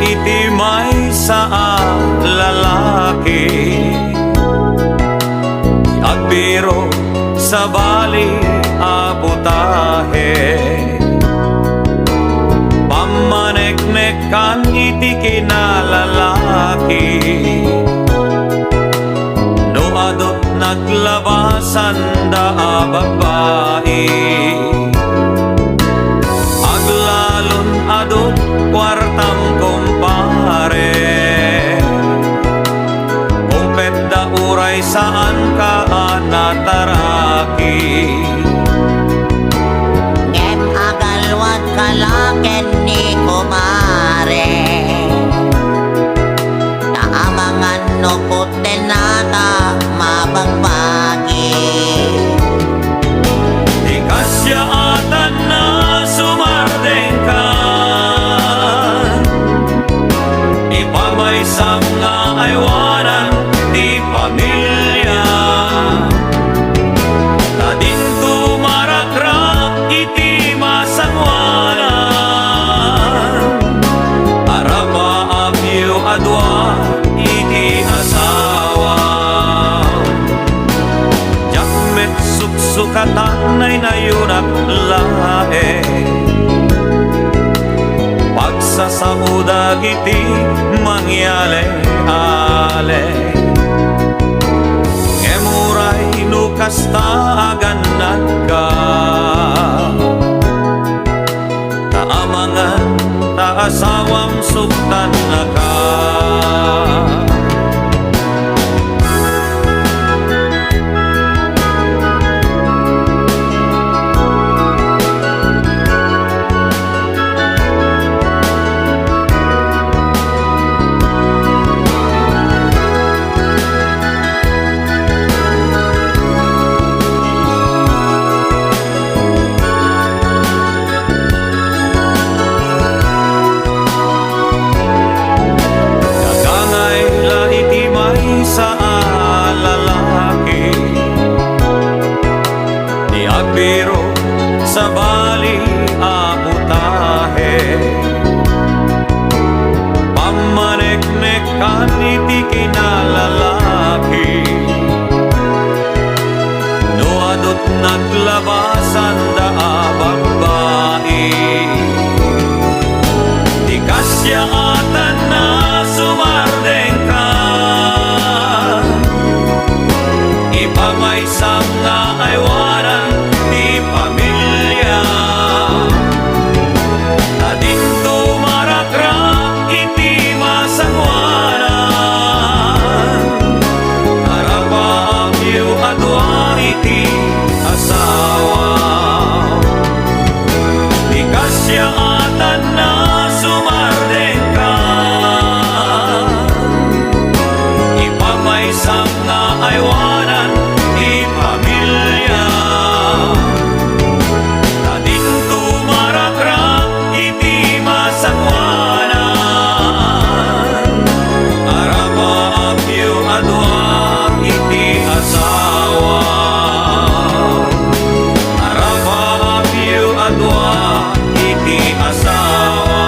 iti may sa lalaki. Agbiro sa bali abutahe, pamaneknekan iti kinalalaki. No adot naglabasan da babae, aglalon adot kwartang kumpare. Kumpet da uray saan ka nataraki. Ngem agalwat kalaken ni kumare, naamangan no puten nata mabagbagi. Di kasya atan na sumardeng ka, ipamaysam nga aywanan di pamilya. Na din tumarakrak iti masangwanan, arapa abyo adwa iti asawa. Jakmet suksukatan ay nayunak lae, pagsasaudag iti mangyale-ale. Ngemuray nukas taaganad ka, taamangan taasawam suktan na ka. Sa lalaki, di agbiro sa bali abutahe, pamaneknekan iti kinalalaki. No adot naglabasan da babae, di kasya atan na sumardeng ka, ipamaysam nga aywanan di pamilya. Na din tumarakrak iti masangwanan, arapa abyo adwa iti asawa. Di kasya atan na sumardeng ka, ipamaysam nga aywanan di pamilya. Na din tumarakrak iti masangwanan, arapa abyo adwa iti asawa. Arapa abyo adwa iti asawa.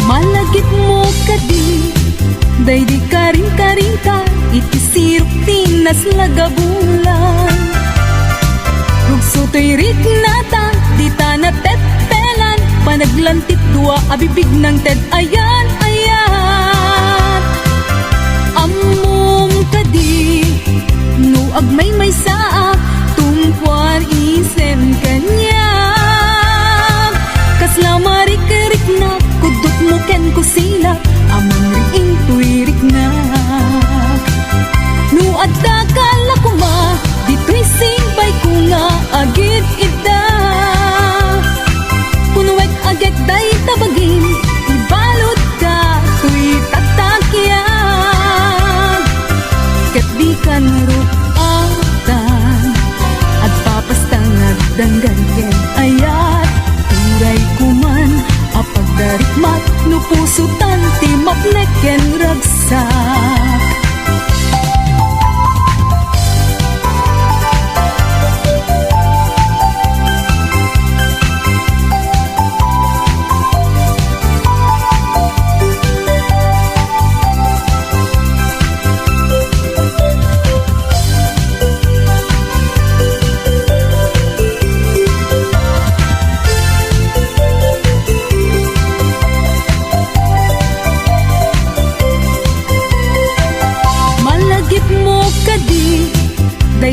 Malagip mo kadi, day di karing-karing ka, iti sirok tinas lagabulan. Rugso to'y riknata, di ta natepelan, panaglantit dua abibig ng ted ayan, ayan. Amom kadi, no agmay may saa, tumpuan isen kanya. Kasla marik-rik na, kudot mo ken ko sila, amang riing tuwirik na. No adda kala kuma, dito'y simbay ko nga agid ida. danggan ken ayat turay kuman apag darikmat no pusutan ti mapnek ken ragsak.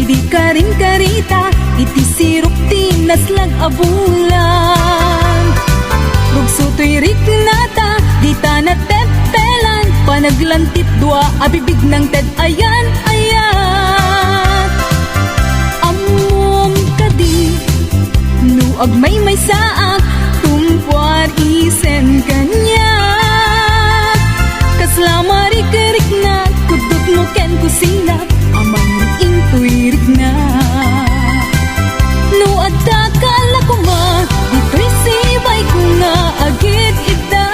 Di ka rin karita, iti sirok tinaslag abulan. Rugso to'y riknata, di ta natepelan, panaglantip dua, abibig ng ted ayan, ayan. Amom kadi, nuag may saak, tumpuar isen kanya. Kaslama rik na, kudot mo ken kusina, amang intuirik na. No adda kala ko ma, dito'y sibay ko nga agit ida.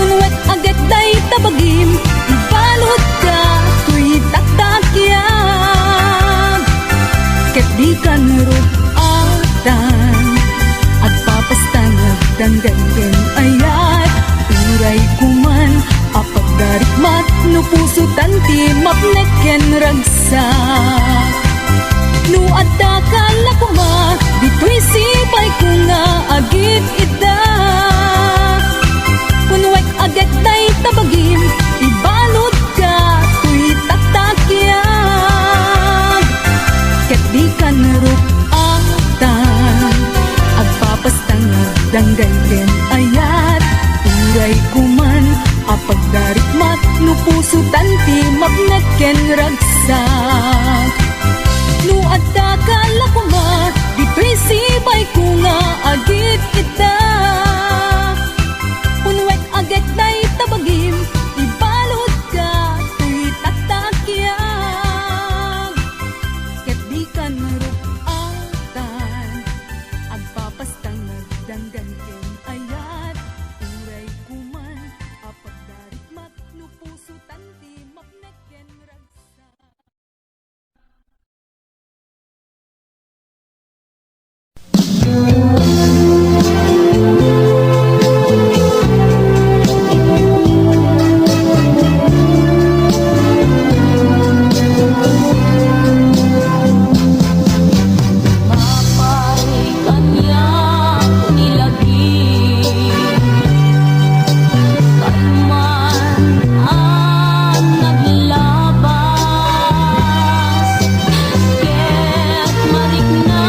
Unwet agad day tabagim, ibalot ka, tuy tatakyan. Ket di ka narupatan, at papastan nagdanggan ken ayat, turay kuman, apag darikmat no puso tanti mapnek ken ragsak. No adda kala ko ma, dito'y sibay ko nga agit ida. Kunwek agad day tabagim, ibalot ka, tuy tatakyan. Ket di ka narupatan, agpapastang nagdanggan ken ayat, turay kuman, apag darikmat no puso tanti mapnek ken ragsak. No adda kala ko ma, dito'y sibay ko nga agit ita. Unwek agad day tabagim, ibalot ka, tuy tatakyan. Ket di ka narupatan, agpapastang nagdanggan ken ayat, turay kuman, apag darikmat no puso tanti mapnek ken ragsak. Ket marikna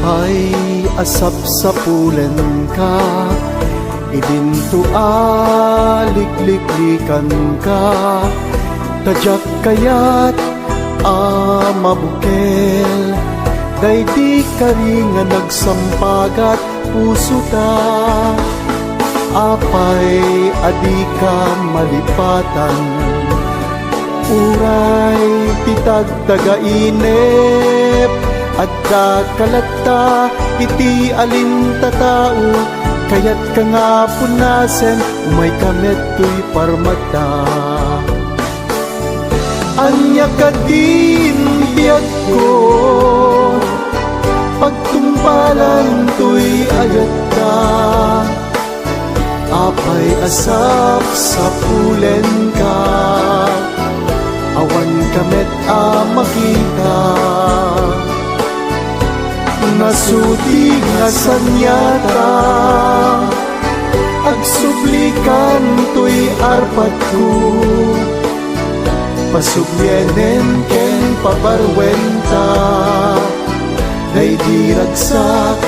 Apay asap sa pulen ka, idinto alikliklikan ka, tadyak kayat mabukel, day di ka rin nga nagsampagat puso ta. Apay adi ka malipatan, uray titag tagainip, at kalata iti alinta tao, kayat ka nga punasen, umay kamet to'y parmata. Anya ka din biyag ko, pagtumpalan to'y ayat ka. Apay asap sa pulen ka, awan kamet makita. Nasuti nga sanyata, agsublikan to'y arpat ko, pasubyenen ken pabarwenta, day di ragsak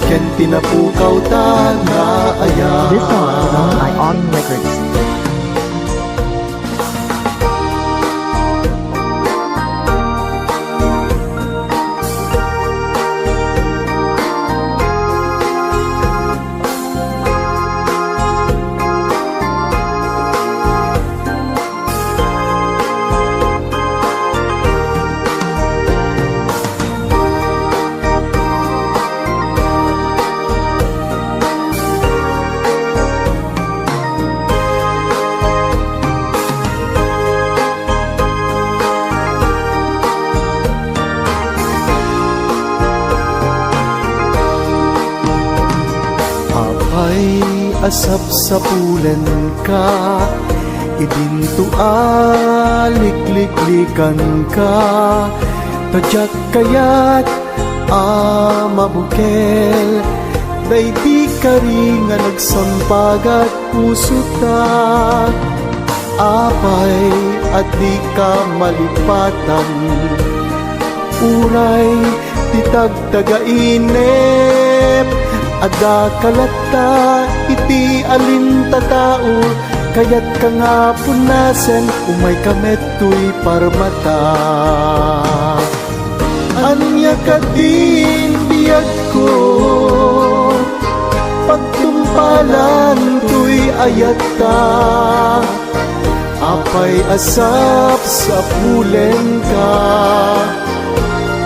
ken tinapukaw ta nga aya. This song is owned by Autumn Records. Apay asap sa pulen ka, idinto alikliklikan ka, tadyak kayat mabukel, day di ka rin nga nagsampagat puso ta. Apay at di ka malipatan, uray titag tagainip, ada kalata iti alinta tao, kayat ka nga punasen, umay kamet to'y parmata. Anya ka din biyag ko, pagtumpalan to'y ayat ta. Apay asap sa pulen ka,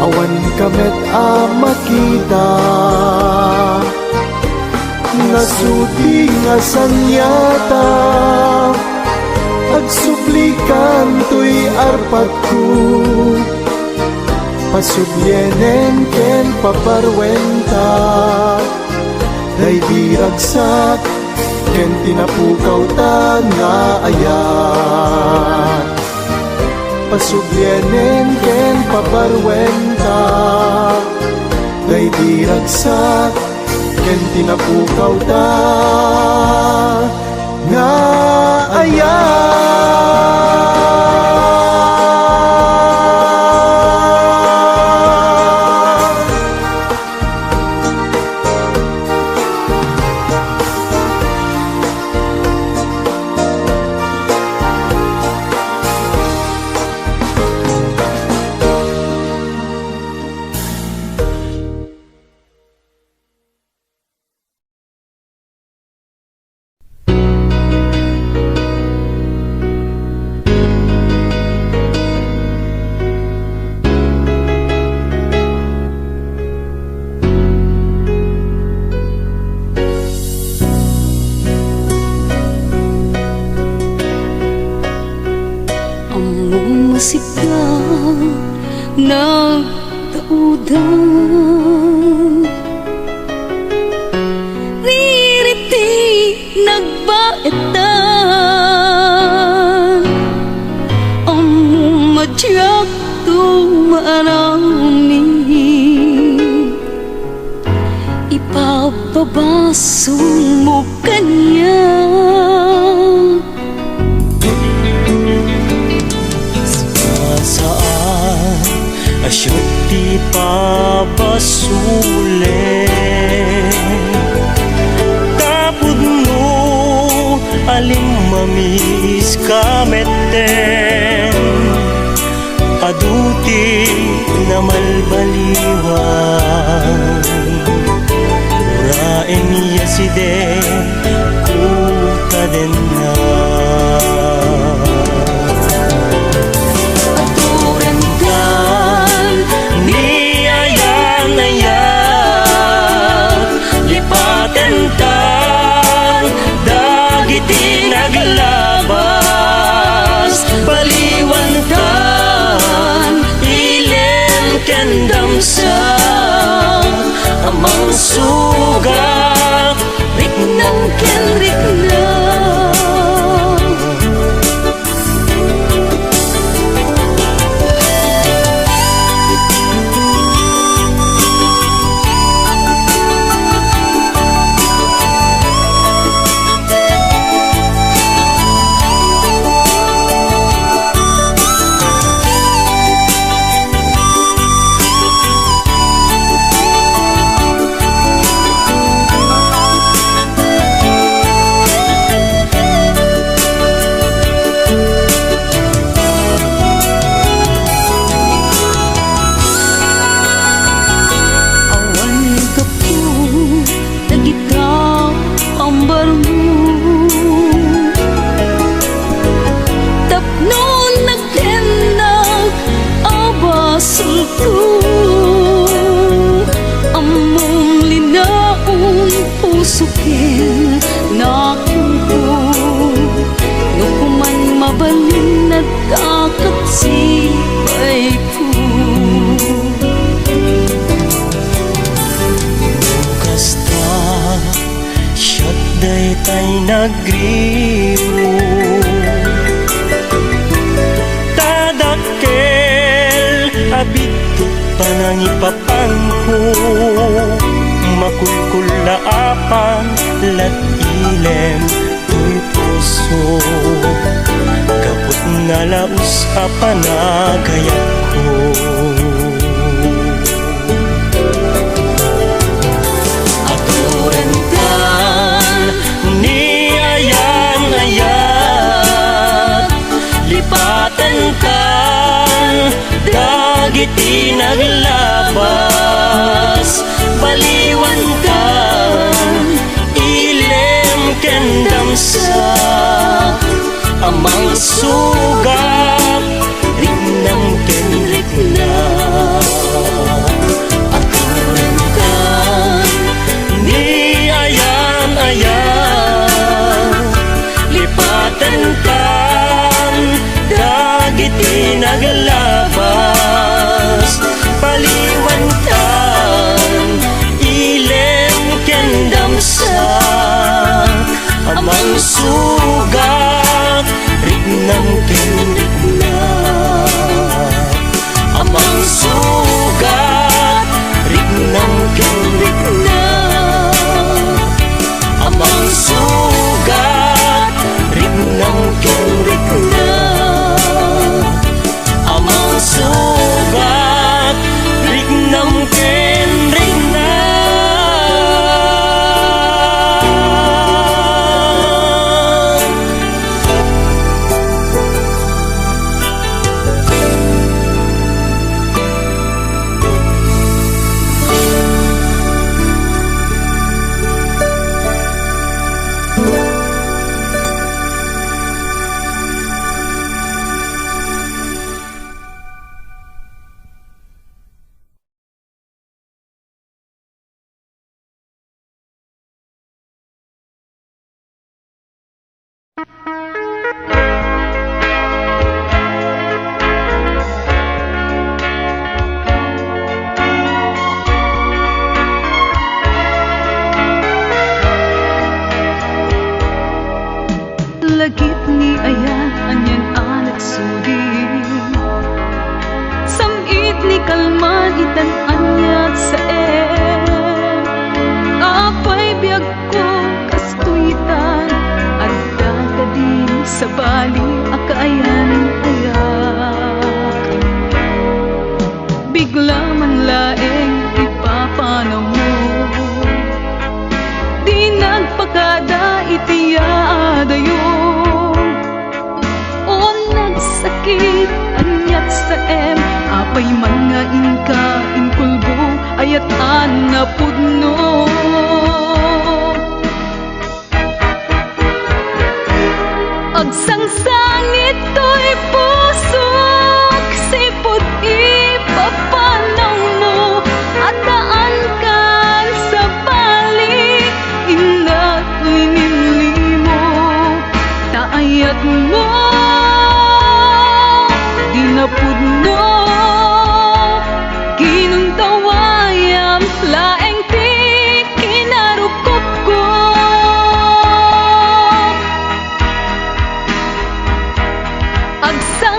awan kamet makita. Nasuti nga sanyata, agsuplikan to'y arpat ko, pasubyenen ken paparwenta, day di ragsak ken tinapukaw ta nga ayat. Pasubyenen ken paparwenta, day di ragsak ken tinapukaw ta nga ayat. Sigang nagdaudan, ririti nagbaetan, ang madyak tumarami, ipababasong mo kanya. Asyot di pa mabasule. Tapod no alim mamis kameten, aduti na malbaliwan. Raen yaside kutaden na. Aturen kan ni ayan-ayan, lipaten tan dagiti naglabas, baliwan tan ilem kendamsa. Amang suga riknang ken riknang. Sukin nakupo no kuman mabalin nagkakatsibay ko. Kasta siyat day tay nagriro, tadakkel abito panangipapangko, makulkula apan lat ilem tuy puso, kaput nga laus apan nagayat ko. Aturen kan ni ayan-ayan, lipaten kan dagiti naglabas, baliwan kan ilem kendamsa. Amang sugat riknang ken riknang. Aturen kan ni ayan-ayan, lipaten kan dagiti naglabas, baliwan kan ilem kendamsa. Amang sugat riknang ken riknang. Amang sugat riknang ken riknang. Amang sugat riknang ken riknang. Amang sugat riknang ken riknang. Lagip ni aya anyan anak sudi, samit ni kalman itan anyat sa apay biyag ko kastuitan at dadadi sa bayan.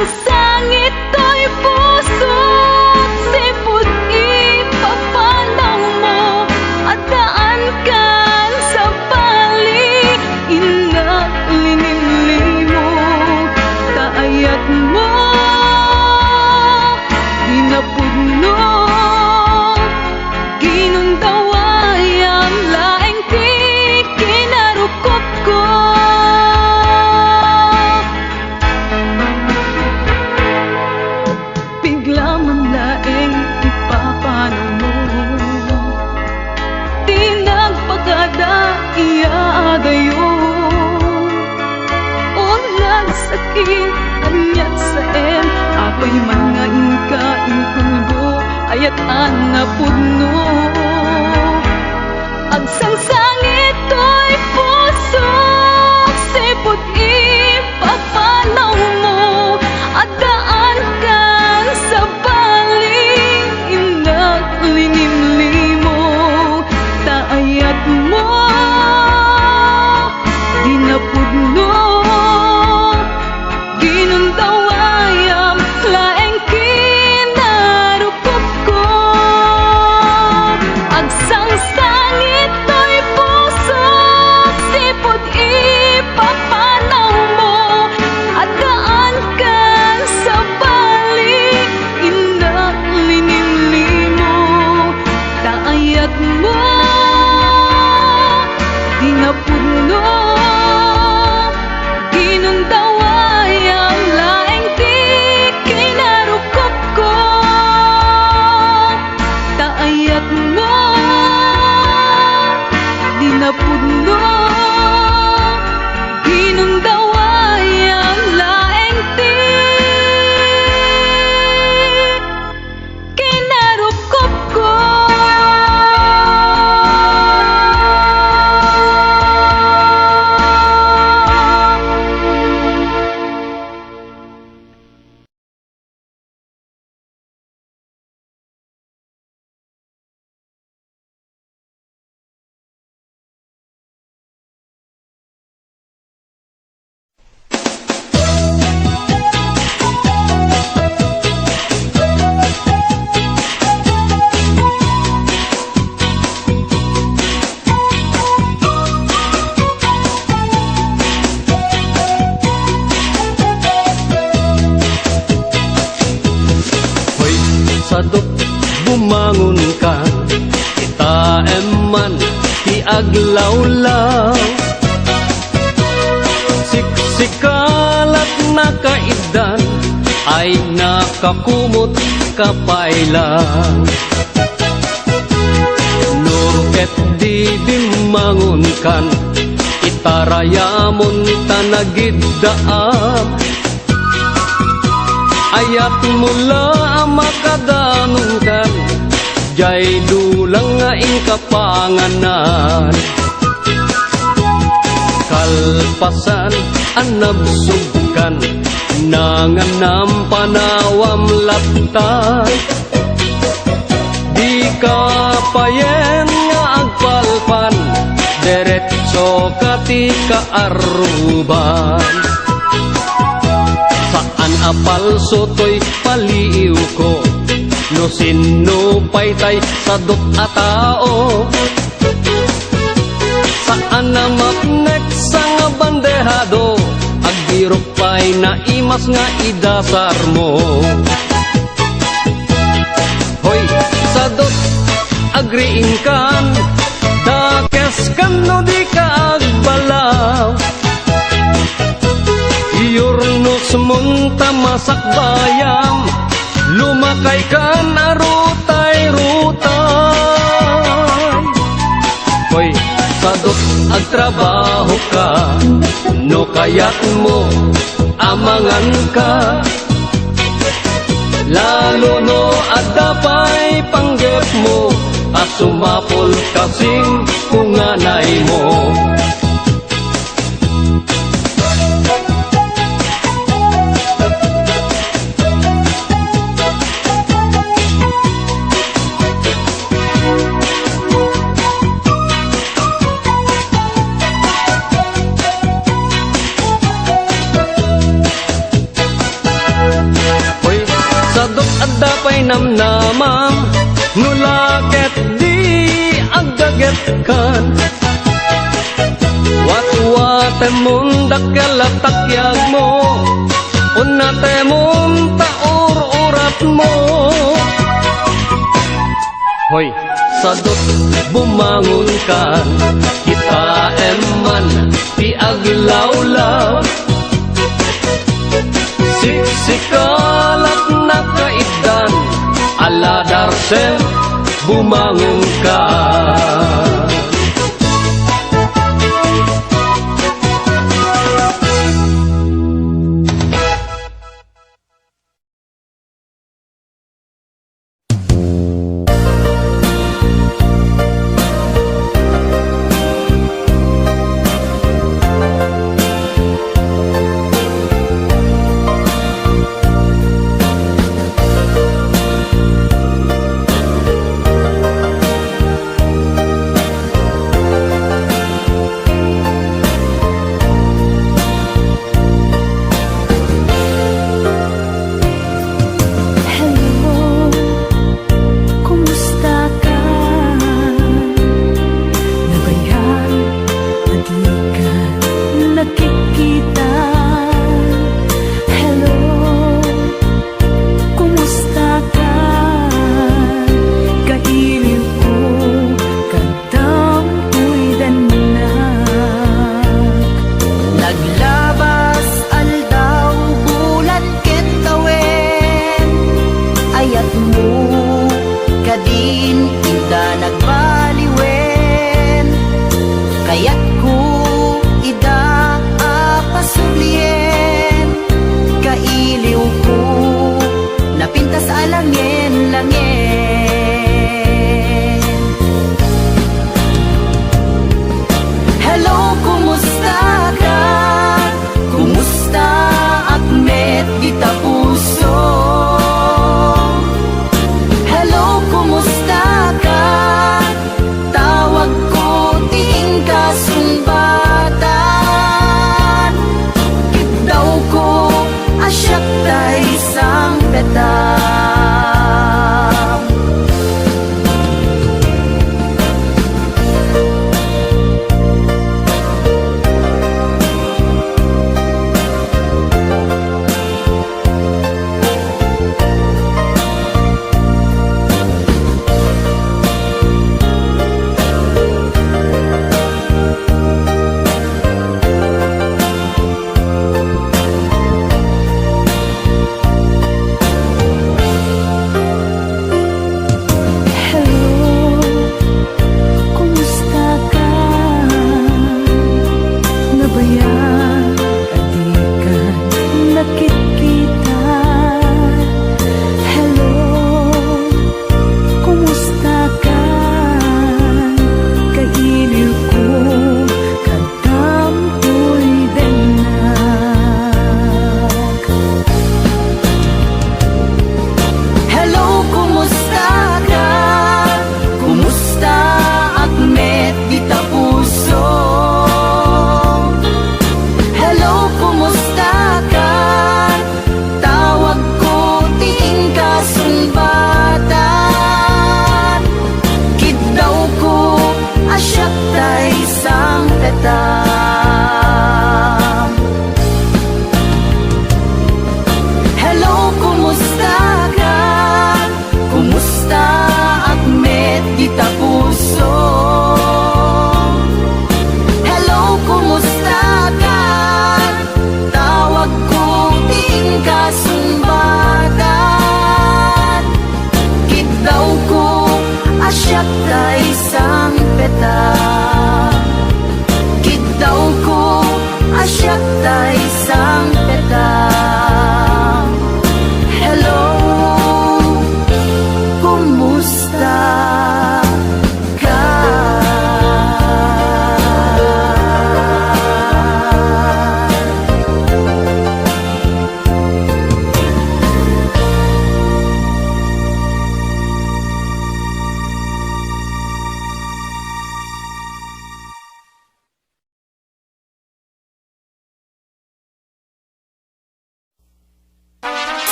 sangsangit ko'y puso't sipot ipapanaw mo at daan kan sa bali inalinili mo kaayat mo dinapudno ginundaway ang laing di kinarukot ko. Bigla man laing ipapano mo di nagpagada iadayo o nagsakit anyat sa em ako'y mga inka inkulbo ayat ang napudno agsangsangit ko'y puso sipot ipapanaw mo at daan kan sa bali inalinimli mo taayat mo dinapudno ginundaway ang laeng kinarukot ko agsangsangit ko'y puso sipot ipapanaw mo at daan kan sa bali inalinimli mo taayat mo dinapudno ginundaway ang laeng di kinarukot ko taayat mo dinapudno ginundaway ang laeng di kinarukot ko. Hoy, sadot bumangon ka, kita eman tiaglawlaw. Siksikalat na kaidan ay nakakumot kapailan. Nurket di bimangon kan, itarayamon tanagiddaam. Ayat mula makadanong kan, jay dulang nga kapanganan. Kalpasan anabsugkan, nanganam panawam laptay. Di ka payen nga agpalpan, deretso kati kaaruban. Saan apal sotoy paliw ko, no sino paytay sadot a tao. Saan na mapnek sang bandehado, agbirok pay na imas nga idasar mo. Hoy, sadot agriin kan, dakes kan no di ka agbalaw. Iurnos munta masak bayam, lumakay kan arutay-rutay. Hoy, sadot agtrabaho ka, no kayat mo amangan ka. Lalo no adapay panggep mo, asumapol kasing kunganay mo. dapay namnamam nulaket di agdaget kan Wat-wate mong dakalattakyag mo Unate mong taur-urat mo Hoy, sadot bumangon ka Kita eman ti aglawlaw Siksikalat na kaidan Aladarsen bumangon ka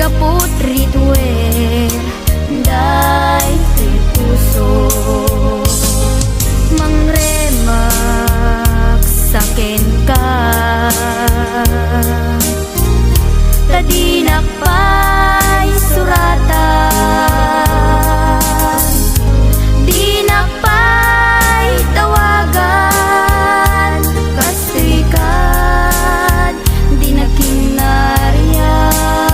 naputrit wer day puso mangremak saken ka tadinak pa'y suratan dinak pa'y tawagan kastrikan dinaking nariyan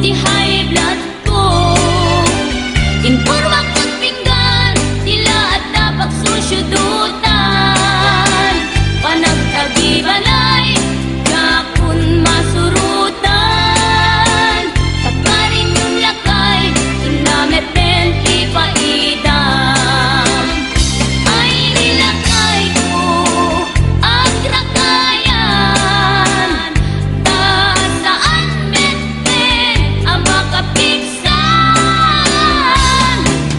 ti high blood ko. Informa ko't pinggan, tila at dapat susyudutan. Panagtagibalay, kapun masurutan. Pagkarin yung lakay, inameten ipaidam. Ay nilakay ko, agrakayan. Ta saan meten, ang makapiksan.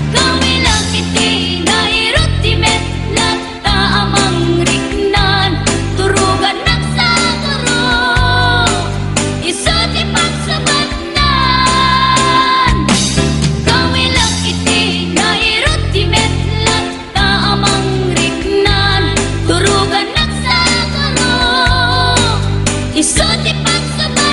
Kawilang iti, nairot ti metlat, ta amang riknan. Turugan nagsagaro, iso ti pagsabatnan. Kawilang iti, nairot ti metlat, ta amang riknan. Turugan nagsagaro, iso ti pagsabatnan.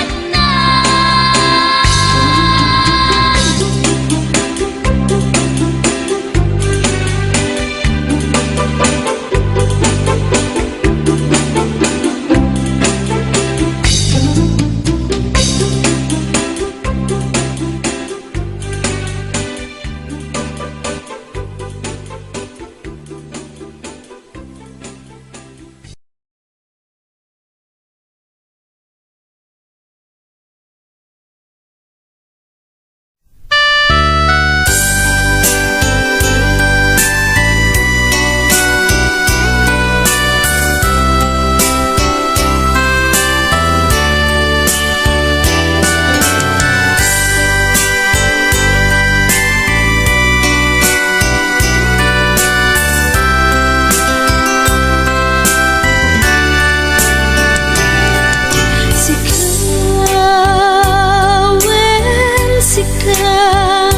Sikawen, sika,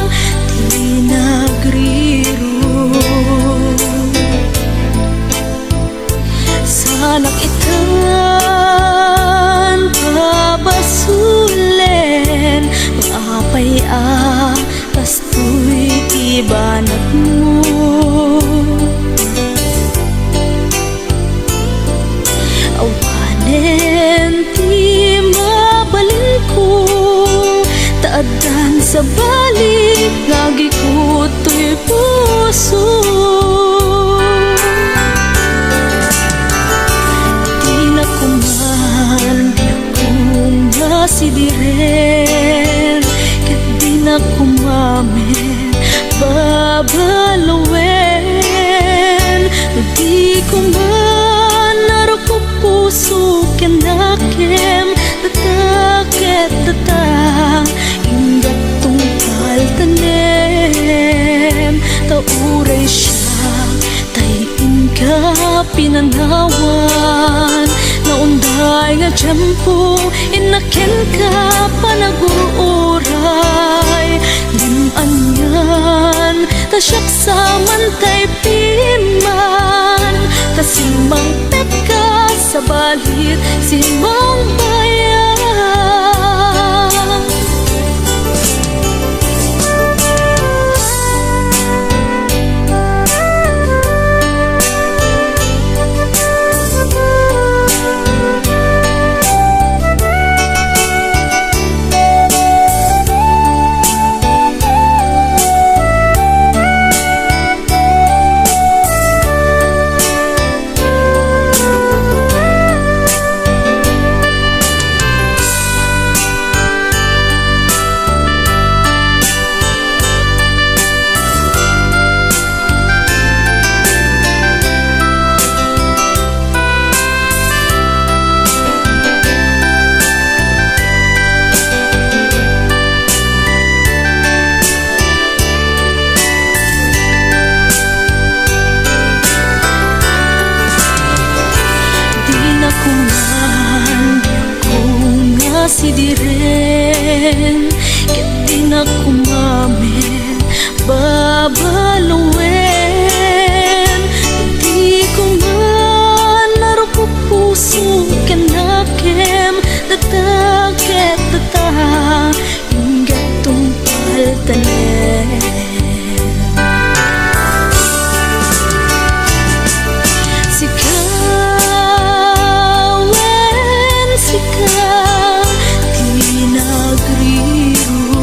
di nagriro. Sanak itan, pabasulen, maapay kastoy ibanat mo. Awanen ti mabalin ko, taadan sa balik, lagi ko to'y puso. Di na kuman, di akong nasidiren, kat di na kumamen, babalawin. Di kuman, naro ko puso kanakem, tataket tatang, ingat tungkal tanem. Tauray siya, tayin ka pinanawan. Naunday nga tiyempo, inaken ka panagururay. Liman tasyak sa mantay piman, tasimang peka sa balit, simang bayan. Sidiren, ket di na kumamen, babalawin. Di ko man naro ko puso kanakem, tataket tatang, ingat tungkal tanem. Sikawen, sika, di nagriro.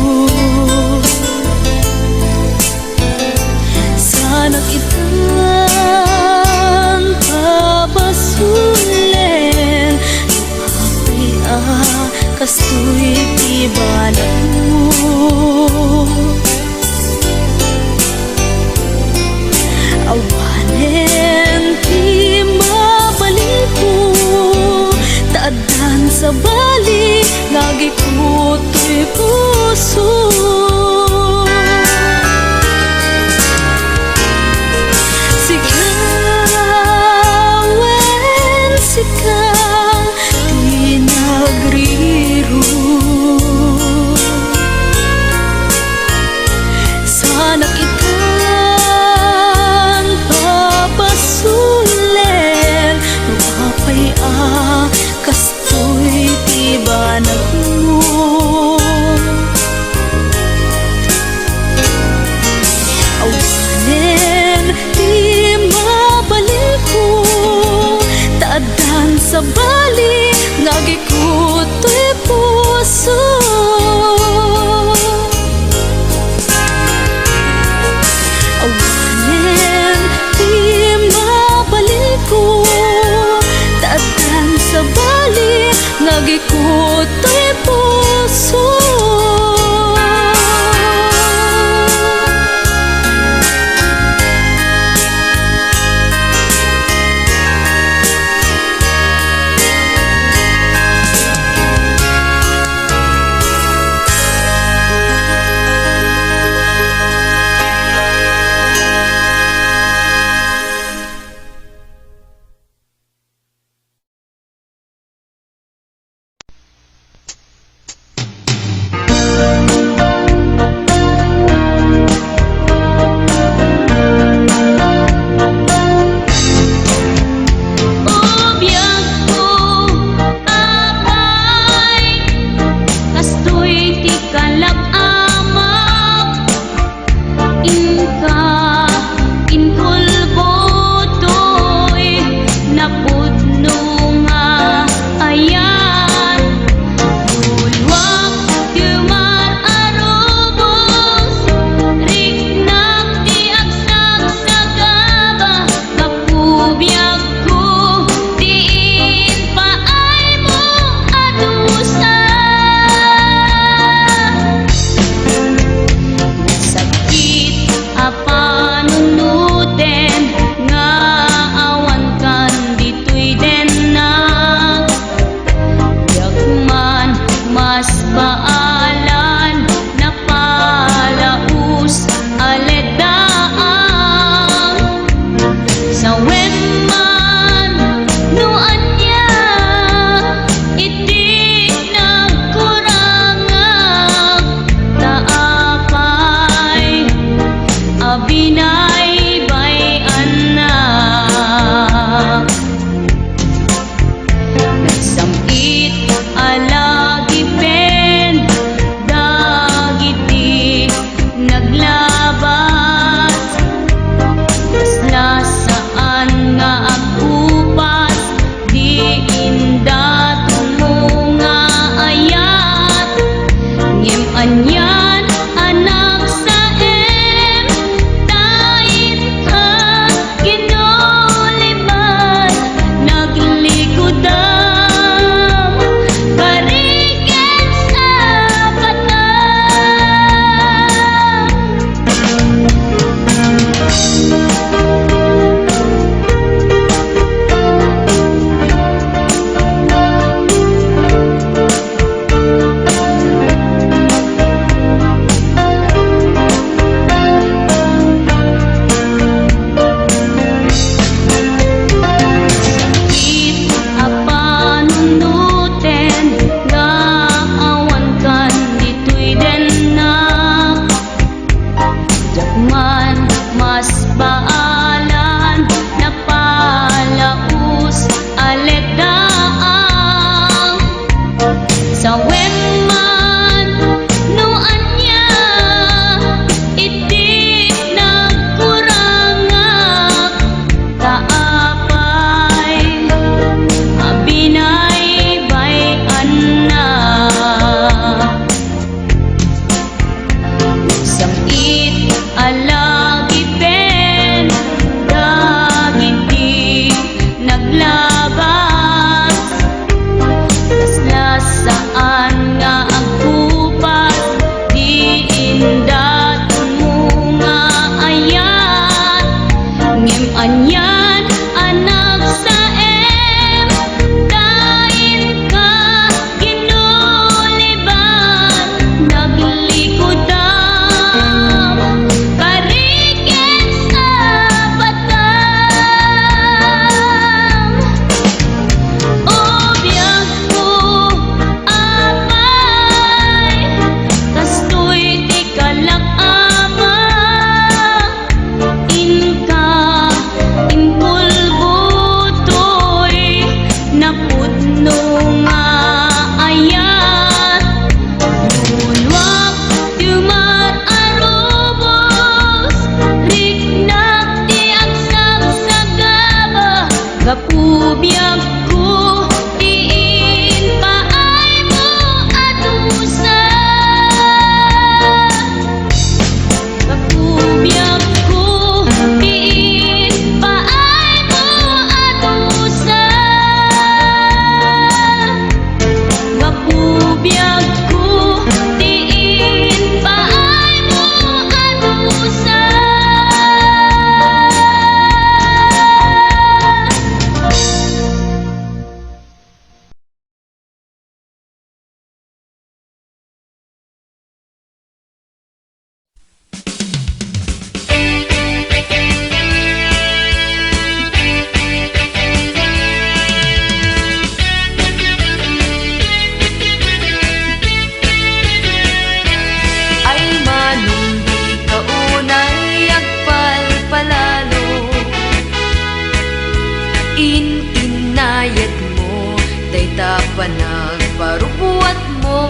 panagparubuat mo.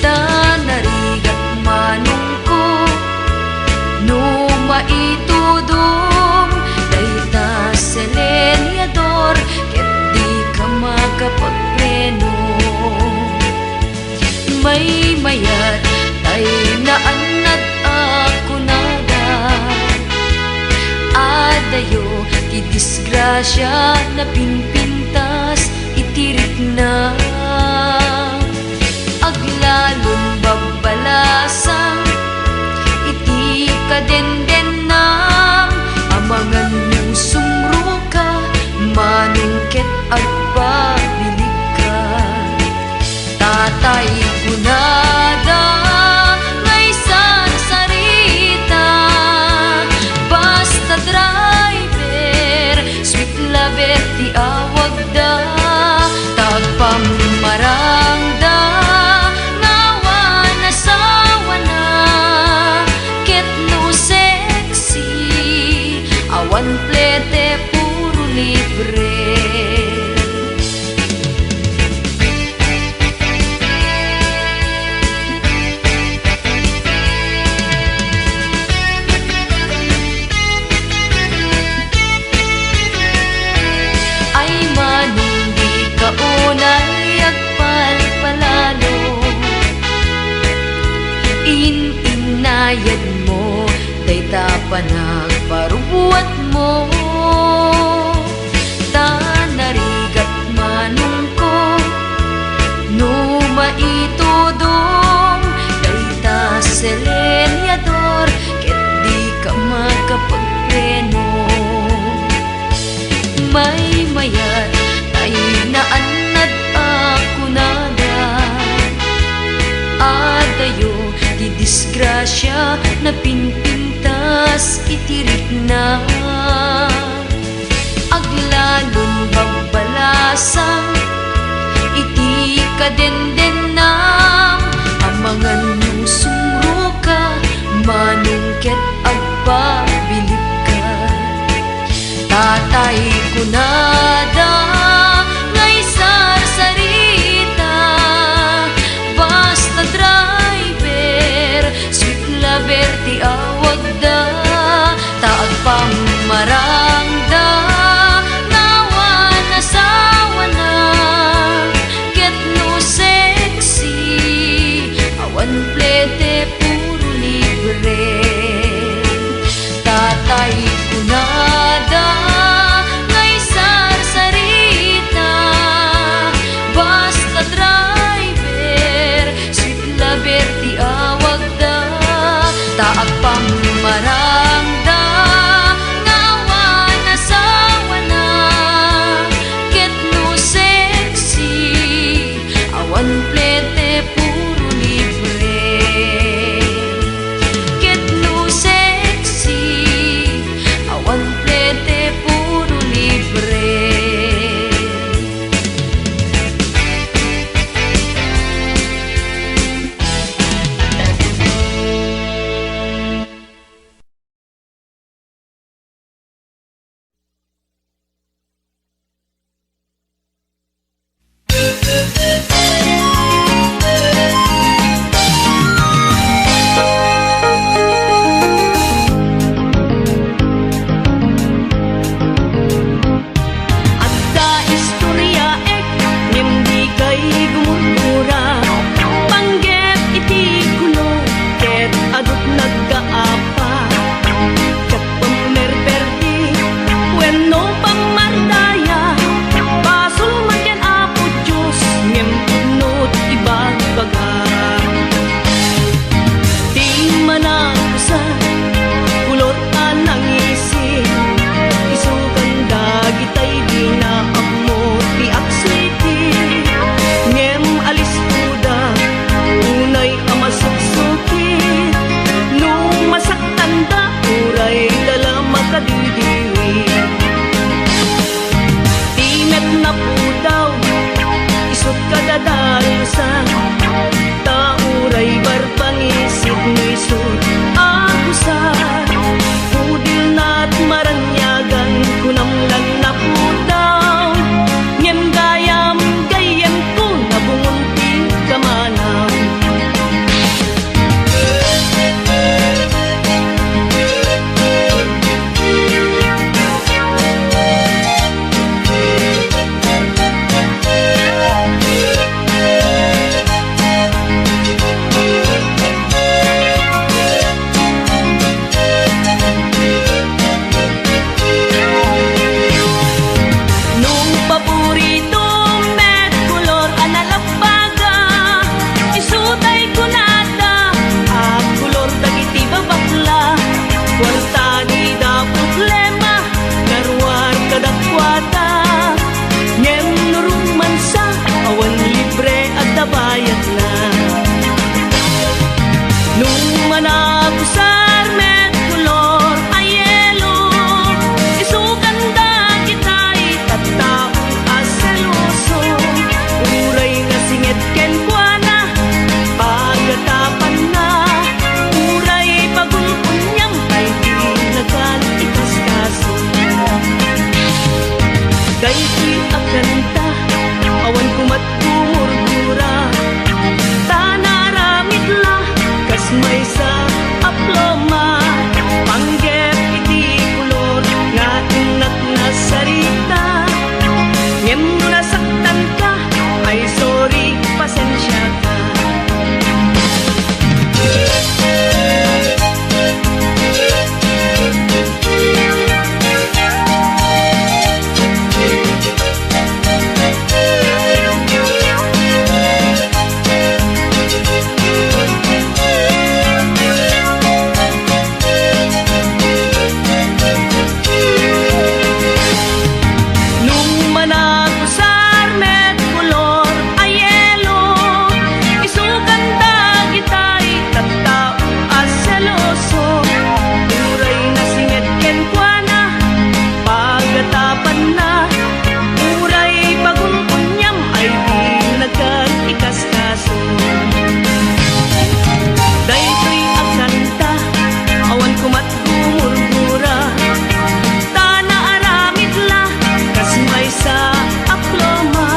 Tanarigat manong ko, no maitudong, dayta seleniador, ket di ka makapagpreno. May mayat tay naanad ako nada, adayo ti disgrasya na pinpintas itirik na. Aglalon babbalasang iti kadenden nam, amangan mo sumro ka, manungket agpabilig ka. Tatay kunada ngay sarita, basta driver, sweet lover ti awag da, tagpamarangda, nawa na sawa na, ket no sexy, awan plete puro libre. Ay manong di ka unay agpalpalalo, inayad mo, dayta panagparubuat mo. Tanarigat manong ko, no maitudong, dayta seleniador, ket di ka makapagpreno. May mayat tay naanad ako nada, adayo di disgrasya na pinpintas itirik na. Aglalon babbalasang iti kadenden nam, amangan mo sumro ka, manungket agpabilig ka. Tatay kunada ngay sarita, basta driver, sweet lover ti awag da, taag pamarangda, nawa na sawa na, ket no sexy, awan plete puro libre. Tatay kunada ngay sarita, managusar met kolor ayelo isukan da kita'y tattao aseloso uray nga singit ken kuana pagatapan na uray pagulpunyam ay di nagan ikaskaso daytoy akanta awan kumat kumurmura tanaramid la kas may sa aploma panggep iti kulor nga inak na sarita ngem no nasaktan ka ay sorry pasensya ka nung managusar met kolor ayelo isukan da kita'y tattao aseloso uray na singit ken kuana pagatapan na uray pagulpunyam ay di nagan ikaskaso daytoy akanta awan kumat kumurmura tanaaramid la kas may sa aploma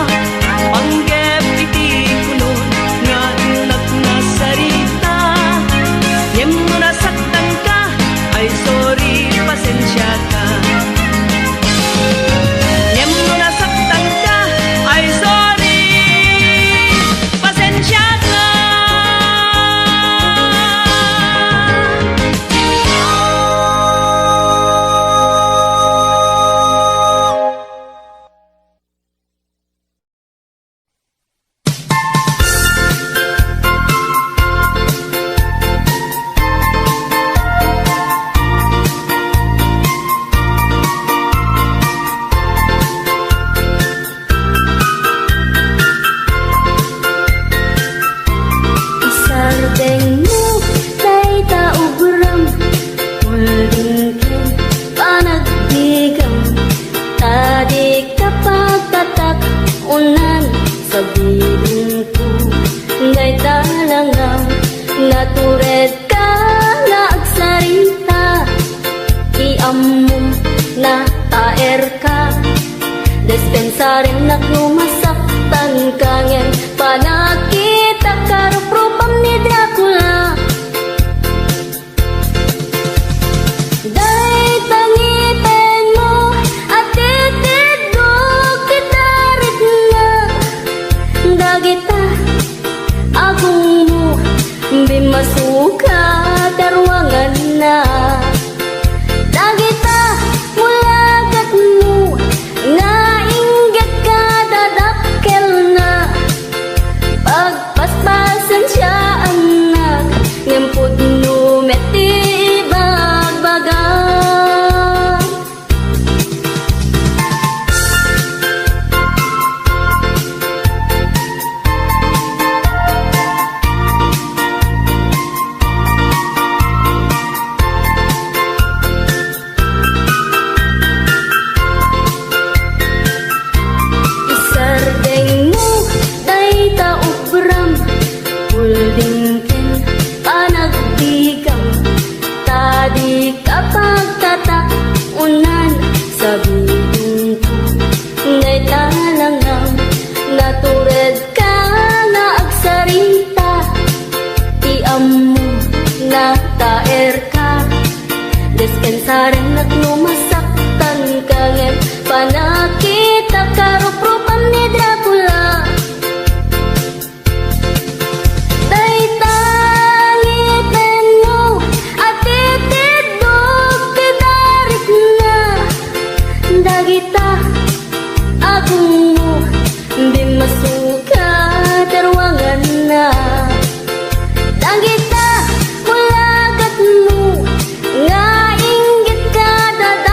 panggep iti kulon nga inak na sarita ngem no nasaktan ka ay sorry pasensya ka ngem no nasaktan ka ay sorry pasensya ka Isardeng mo tay taugram Ulding ken panagdigam Tadi kapag tatak unan sa bilin ko Ngay talangam natured ka na agsarita Iammo na taer ka Dispensarin naglumasaktan ka ngem panakita karupropam ni Dracula Day tangipen mo at titidog kitarit na Dagita agong mo bimasuka darwangan na Dagita mulagat mo nga inggit ka dadakkel na pagpaspasan siya anak ngempud no meti bagbaga Isardeng mo day taubram Ulding ken panagdigam Tadi kapag tatak unan sa bilin ko Ngay talangam natured ka na agsarita Iammo na taer ka Dispensaren naglumasaktan ka ngem panakita karupropam ni Dracula Day tangipen mo at titidog kidarit na Dagita agong mo bimasuka darwangan na Dagita mulagat mo nga inggit ka dadakkel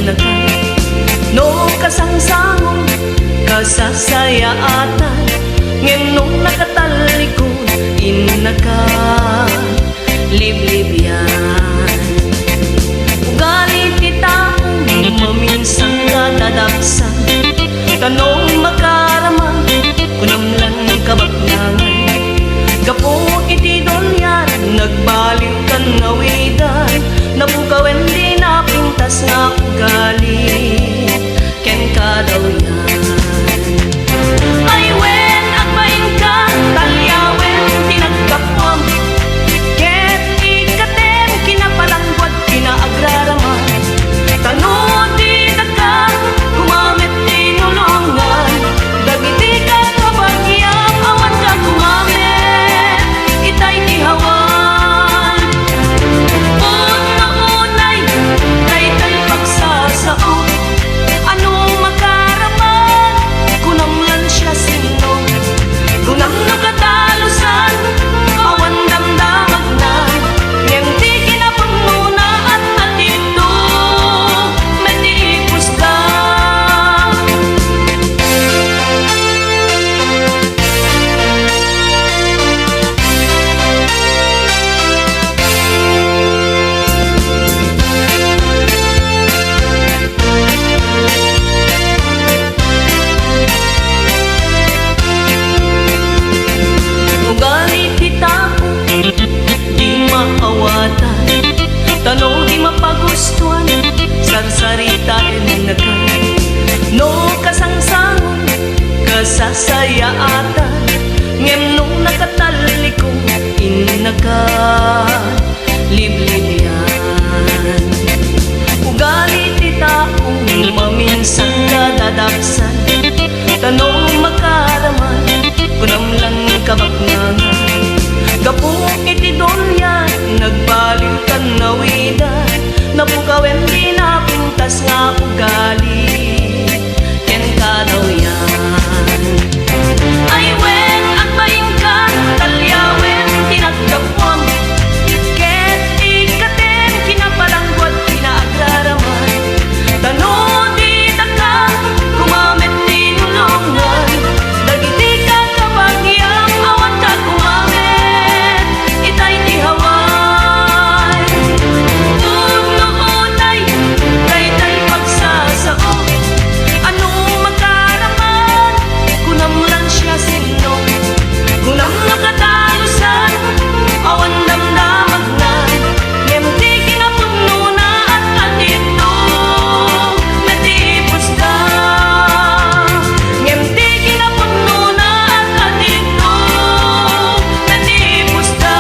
inakan. No kasangsangong kasasayaatan, ngem nung nakatalikod inakan. Liblib yan. Ugali ti taong maminsang kadadaksan, tanong makarama kunam lang kabaknangan. Gapo iti dolyan nagbalik kan ngawidan, napukawen di napintas nga ugali ken kadaw yan. Ay wen agmain ka talyawen tinagkapwam, ket ikaten kinapalangwad kinaagraraman. Tanod di nagka gumamit tinulungan, dagiti ka kabagyam awan ka gumamit itay ihawan. Una-unay dayday pagsasao, ano makaraman kunam lan siya sino. Kunam nakatalusan awan damdamag na, ngem di kinapamuna at atito metiipos ka. Ugali ti tao di maawatan, tanaw di mapagustuhan, sarsarita inakan. No kasangsangon kasasayaatan, ngem nung nakatalikod inakan. Liblib yan. Ugali ti taong maminsang kadadaksan, tanong makaraman kunam lang kabaknangan. Gapo iti dolyan nagbalik kan nawidan, napukawen di napintas nga ugali ken kadaw yan. Ay wen agbayin ka talyawen tinagkapwam, ket ikaten kinapalangwad kinaagraraman. Tanod di nagka gumamit tinulungan, dagiti ka kabagyam awan ka gumamit itay ihawan. Una-unay dayday pagsasao, ano makaraman kunam lang siya sino. Kunam nakatalusan awan damdamag na, ngem di kinapamuna at atito metiipos ka. Ngem di kinapamuna at atito metiipos ka.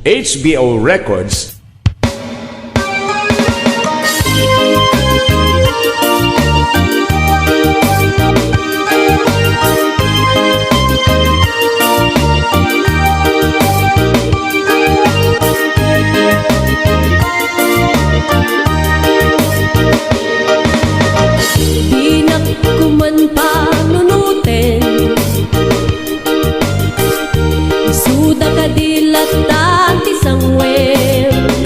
HBO Records. Di ko man panunutin, isuda ka dilat at isang web.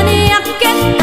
Maniakit